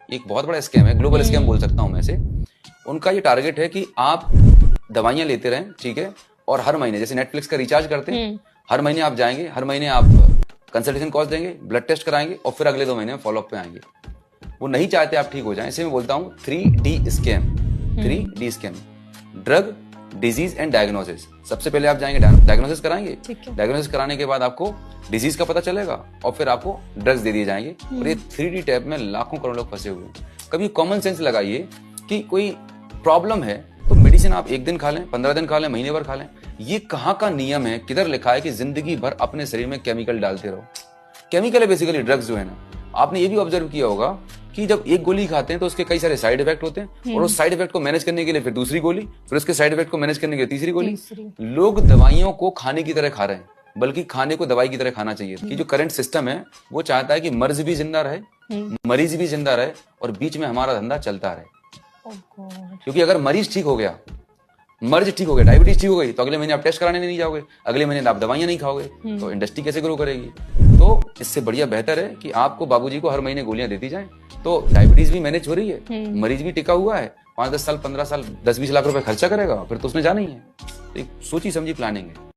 एक बहुत बड़ा स्कैम है, ग्लोबल स्कैम बोल सकता हूं मैं इसे। उनका ये टारगेट है कि आप दवाइयां लेते रहें, ठीक है, और हर महीने जैसे नेटफ्लिक्स का रिचार्ज करते हैं, हर महीने आप जाएंगे, हर महीने आप कंसल्टेशन कॉस्ट देंगे, ब्लड टेस्ट कराएंगे और फिर अगले 2 महीने में फॉलोअप पे आएंगे। वो नहीं चाहते आप ठीक हो जाएं। इसे मैं बोलता हूं 3D scam. 3D scam, drug, disease and diagnosis. सबसे पहले आप जाएंगे डायग्नोसिस कराएंगे, डायग्नोसिस कराने के बाद आपको डिजीज का पता चलेगा और फिर आपको ड्रग्स दे दिए जाएंगे। और ये 3D टैप में लाखों करोड़ लोग फंसे हुए हैं। कभी कॉमन सेंस लगाइए कि कोई प्रॉब्लम है तो मेडिसिन आप 1 दिन खा लें, 15 दिन खा लें, महीने भर खा लें। ये कहाँ का नियम है, किधर लिखा है कि जिंदगी भर अपने शरीर में केमिकल डालते रहो? केमिकल है बेसिकली ड्रग्स जो है ना। आपने ये भी ऑब्जर्व किया होगा कि जब एक गोली खाते हैं तो उसके कई सारे साइड इफेक्ट होते हैं और उस साइड इफेक्ट को मैनेज करने के लिए फिर दूसरी गोली, फिर उसके साइड इफेक्ट को मैनेज करने के लिए तीसरी गोली। लोग दवाइयों को खाने की तरह खा रहे हैं, बल्कि खाने को दवाई की तरह खाना चाहिए। कि जो करंट सिस्टम है वो चाहता है कि मर्ज भी जिंदा रहे, मरीज भी जिंदा रहे और बीच में हमारा धंधा चलता रहे। क्योंकि अगर मरीज ठीक हो गया, मर्ज ठीक हो गया, डायबिटीज ठीक हो गई, तो अगले महीने आप टेस्ट कराने नहीं जाओगे, अगले महीने आप दवाइयां नहीं खाओगे, तो इंडस्ट्री कैसे ग्रो करेगी? तो इससे बढ़िया बेहतर है कि आपको बाबूजी को हर महीने गोलियां देती जाएं, तो डायबिटीज भी मैनेज हो रही है, मरीज भी टिका हुआ है। 5-10 साल, 15 साल, 10-20 लाख रुपए खर्चा करेगा, फिर तो उसने जाना ही है। एक सोची समझी प्लानिंग है।